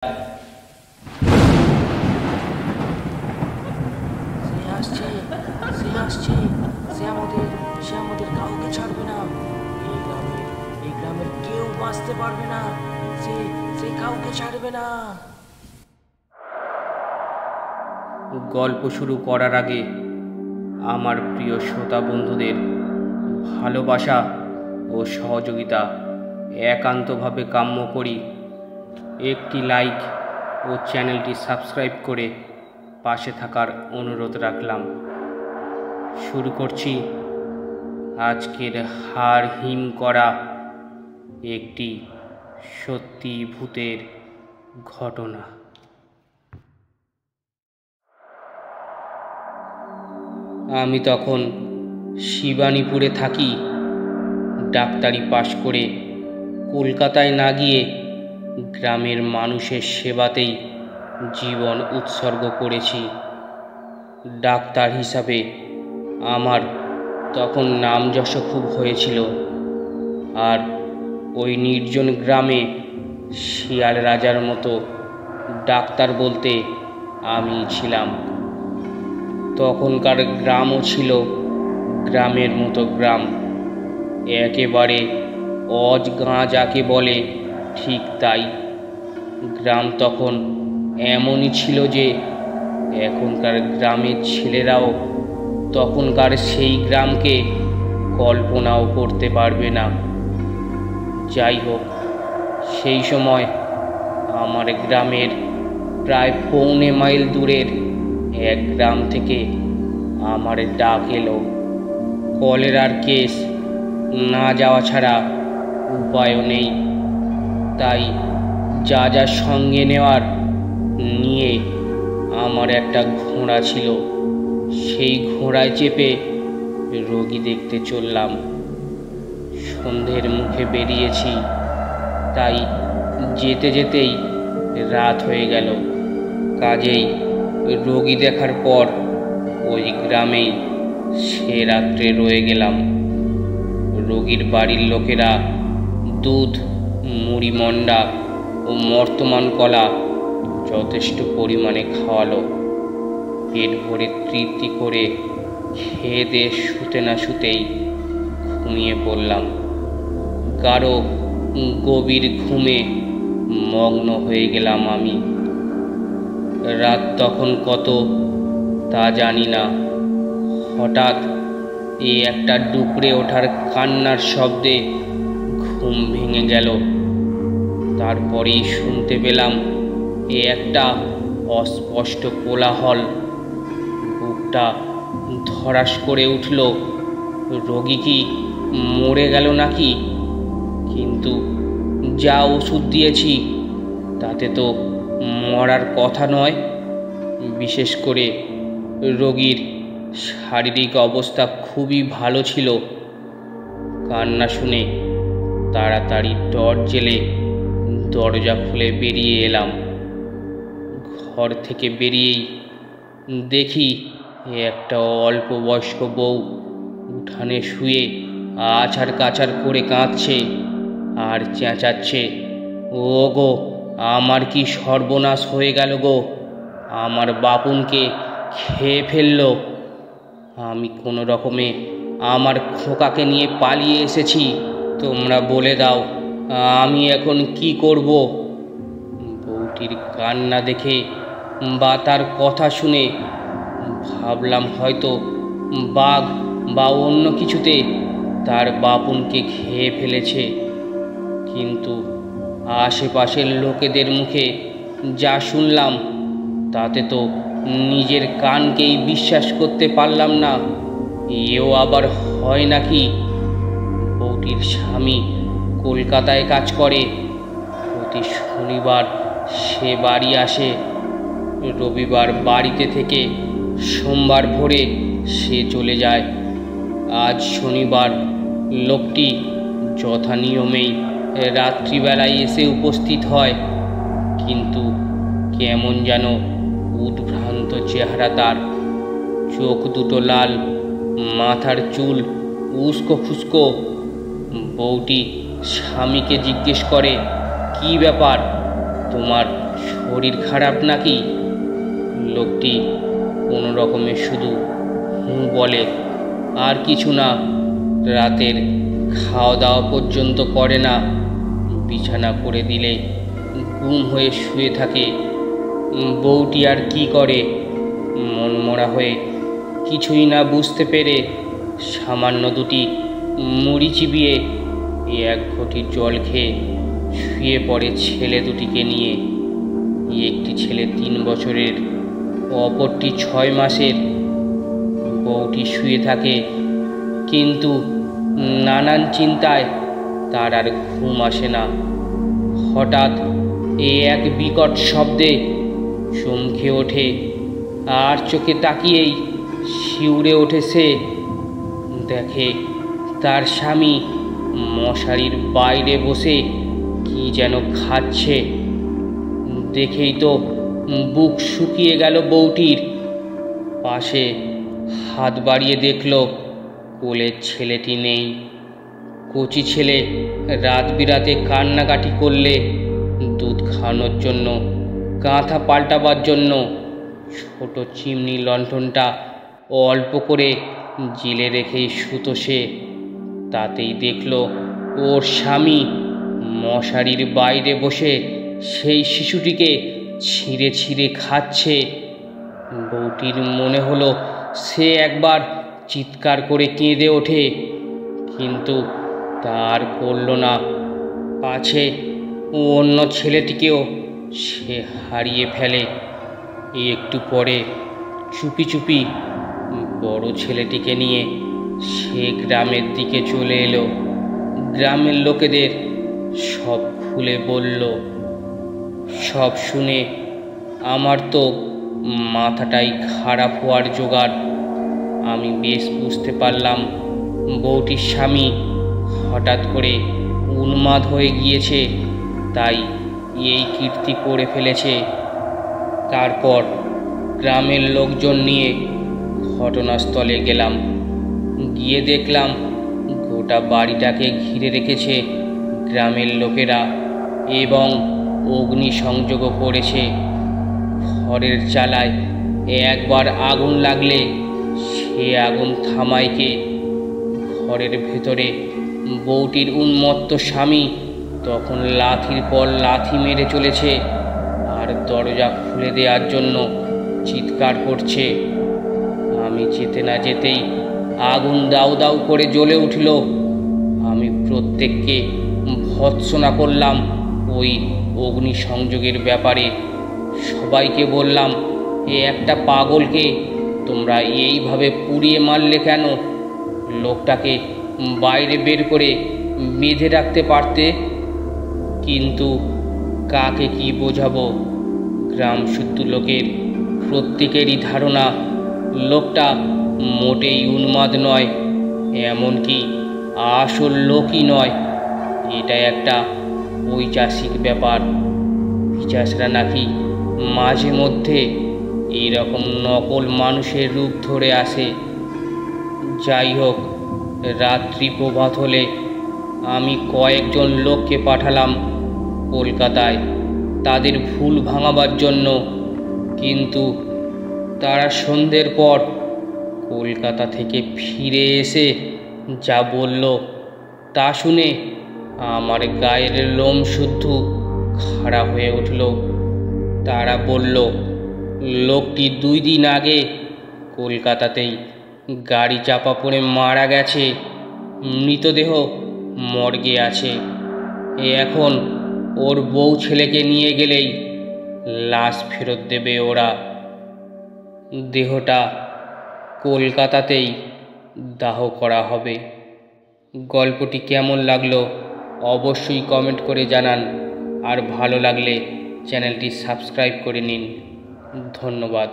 সে আমাদের কাউকে ছাড়বে না। এই গ্রামের কেউ বাঁচতে পারবে না। সে কাউকে ছাড়বে না। গল্প শুরু করার আগে আমার প্রিয় শ্রোতা বন্ধুদের ভালোবাসা ও সহযোগিতা একান্তভাবে কাম্য করি। একটি লাইক ও চ্যানেলটি সাবস্ক্রাইব করে পাশে থাকার অনুরোধ রাখলাম। শুরু করছি আজকের হাড় হিম করা একটি সত্যি ভূতের ঘটনা। আমি তখন শিবানীপুরে থাকি। ডাক্তারি পাশ করে কলকাতায় না গিয়ে গ্রামের মানুষের সেবাতেই জীবন উৎসর্গ করেছি। ডাক্তার হিসাবে আমার তখন নাম যশ খুব হয়েছিল। আর ওই নির্জন গ্রামে শিয়াল রাজার মতো ডাক্তার বলতে আমি ছিলাম। তখনকার গ্রামও ছিল গ্রামের মতো গ্রাম, একেবারে অজ গাঁ যাকে বলে ঠিক তাই। গ্রাম তখন এমনই ছিল যে এখনকার গ্রামের ছেলেরাও তখনকার সেই গ্রামকে কল্পনাও করতে পারবে না। যাই হোক, সেই সময় আমার গ্রামের প্রায় 1.25 মাইল দূরের এক গ্রাম থেকে আমার ডাক এলো। কলেরার কেস, না যাওয়া ছাড়া উপায়ও নেই। তাই যা যা সঙ্গে নেওয়ার নিয়ে আমার একটা ঘোড়া ছিল। সেই ঘোড়ায় চেপে রোগী দেখতে চললাম। সন্ধ্যের মুখে বেরিয়েছি, তাই যেতে যেতেই রাত হয়ে গেল। কাজেই রোগী দেখার পর ওই গ্রামেই সে রাত্রে রয়ে গেলাম। রোগীর বাড়ির লোকেরা দুধ, মুড়ি মন্ডা ও মর্তমান কলা যথেষ্ট পরিমাণে খাওয়ালো। পেট ভরে তৃপ্তি করে খেয়ে দিয়ে শুতে না শুতেই ঘুমিয়ে পড়লাম। গাঢ় গভীর ঘুমে মগ্ন হয়ে গেলাম আমি। রাত তখন কত তা জানি না। হঠাৎ একটা ডুকরে ওঠার কান্নার শব্দে ঘুম ভেঙে গেল। তারপরেই শুনতে পেলাম একটা অস্পষ্ট কোলাহল। বুকটা ধড়াস করে উঠল। রোগী কি মরে গেল নাকি? কিন্তু যা ওষুধ দিয়েছি তাতে তো মরার কথা নয়। বিশেষ করে রোগীর শারীরিক অবস্থা খুবই ভালো ছিল। কান্না শুনে তাড়াতাড়ি টর্চ জ্বেলে দরজা খুলে বেরিয়ে এলাম। ঘর থেকে বেরিয়েই দেখি একটা অল্প বয়স্ক বউ উঠানে শুয়ে আছাড় কাছাড় করে কাঁদছে আর চেঁচাচ্ছে, ও গো, আমার কি সর্বনাশ হয়ে গেল গো, আমার বাপুনকে খেয়ে ফেললো। আমি কোনো রকমে আমার খোকাকে নিয়ে পালিয়ে এসেছি। তোমরা বলে দাও আমি এখন কি করব? বউটির কান্না দেখে বা তার কথা শুনে ভাবলাম হয়তো বাঘ বা অন্য কিছুতে তার বাপুনকে খেয়ে ফেলেছে। কিন্তু আশেপাশের লোকেদের মুখে যা শুনলাম তাতে তো নিজের কানকেই বিশ্বাস করতে পারলাম না। এও আবার হয় নাকি? বউটির স্বামী কলকাতায় কাজ করে। প্রতি শনিবার সে বাড়ি আসে। রবিবার বাড়িতে থেকে সোমবার ভোরে সে চলে যায়। আজ শনিবার লোকটি যথা নিয়মেই রাত্রিবেলায় এসে উপস্থিত হয়। কিন্তু কেমন যেন উদ্ভ্রান্ত চেহারা তার। চোখ দুটো লাল, মাথার চুল উস্কো খুস্কো। বউটি স্বামীকে জিজ্ঞেস করে, কি ব্যাপার, তোমার শরীর খারাপ নাকি? লোকটি কোনো রকমে শুধু বলে, আর কিছু না। রাতের খাওয়া দাওয়া পর্যন্ত করে না, বিছানা করে দিলে ঘুম হয়ে শুয়ে থাকে। বউটি আর কি করে? মনমরা হয়ে কিছুই না বুঝতে পেরে সামান্য দুটি মুড়ি চিবিয়ে এক ঘটি জল খেয়ে শুয়ে পড়ে ছেলে দুটিকে নিয়ে। একটি ছেলে 3 বছরের, অপরটি 6 মাসের। বউটি শুয়ে থাকে, কিন্তু নানান চিন্তায় তার আর ঘুম আসে না। হঠাৎ এক বিকট শব্দে চমকে ওঠে, আর চোখে তাকিয়েই শিউরে ওঠে সে। দেখে তার স্বামী মশারির বাইরে বসে কি যেন খাচ্ছে। দেখেই তো বুক শুকিয়ে গেল বউটির। পাশে হাত বাড়িয়ে দেখল কোলের ছেলেটি নেই। কচি ছেলে রাত বিরাতে কান্নাকাটি করলে দুধ খাওয়ানোর জন্য, কাঁথা পাল্টাবার জন্য ছোট চিমনি লণ্ঠনটা অল্প করে জেলে রেখেই শুতো সে। তাতেই দেখল ওর স্বামী মশারির বাইরে বসে সেই শিশুটিকে ছিঁড়ে ছিঁড়ে খাচ্ছে। বউটির মনে হলো সে একবার চিৎকার করে কেঁদে ওঠে, কিন্তু তার করল না। পাছে অন্য ছেলেটিকেও সে হারিয়ে ফেলে। একটু পরে চুপি চুপি বড় ছেলেটিকে নিয়ে সে গ্রামের দিকে চলে এলো। গ্রামের লোকেদের সব খুলে বলল। সব শুনে আমার তো মাথাটাই খারাপ হওয়ার জোগাড়। আমি বেশ বুঝতে পারলাম বউটির স্বামী হঠাৎ করে উন্মাদ হয়ে গিয়েছে, তাই এই কীর্তি করে ফেলেছে। তারপর গ্রামের লোকজন নিয়ে ঘটনাস্থলে গেলাম। গিয়ে দেখলাম গোটা বাড়িটাকে ঘিরে রেখেছে গ্রামের লোকেরা এবং অগ্নিসংযোগও করেছে। ঘরের চালায় একবার আগুন লাগলে সে আগুন থামায় কে? ঘরের ভেতরে বউটির উন্মত্ত স্বামী তখন লাথির পর লাথি মেরে চলেছে, আর দরজা খুলে দেওয়ার জন্য চিৎকার করছে। আমি যেতে না যেতেই আগুন দাউ দাউ করে জ্বলে উঠল। আমি প্রত্যেককে ভৎসনা করলাম ওই অগ্নিসংযোগের ব্যাপারে। সবাইকে বললাম, একটা পাগলকে তোমরা এইভাবে পুড়িয়ে মারলে কেন? লোকটাকে বাইরে বের করে বেঁধে রাখতে পারতে। কিন্তু কাকে কি বোঝাবো? গ্রাম শুদ্ধ লোকের প্রত্যেকেরই ধারণা লোকটা মোটেই উন্মাদ নয়, এমনকি আসল লোকই নয়। এটা একটা ঐতিহাসিক ব্যাপার। পিশাচরা নাকি মাঝে মধ্যে এইরকম নকল মানুষের রূপ ধরে আসে। যাই হোক, রাত্রি প্রভাত হলে আমি কয়েকজন লোককে পাঠালাম কলকাতায় তাদের ভুল ভাঙাবার জন্য। কিন্তু তারা সন্ধ্যের পর কলকাতা থেকে ফিরে এসে যা বলল তা শুনে আমার গায়ের লোম শুদ্ধ খাড়া হয়ে উঠল। তারা বলল লোকটি 2 দিন আগে কলকাতাতেই গাড়ি চাপা পড়ে মারা গেছে, মৃতদেহ মর্গে আছে। এখন ওর বউ ছেলেকে নিয়ে গেলেই লাশ ফেরত দেবে ওরা। দেহটা কলকাতাতেই দাহ করা হবে। গল্পটি কেমন লাগলো অবশ্যই কমেন্ট করে জানান, আর ভালো লাগলে চ্যানেলটি সাবস্ক্রাইব করে নিন। ধন্যবাদ।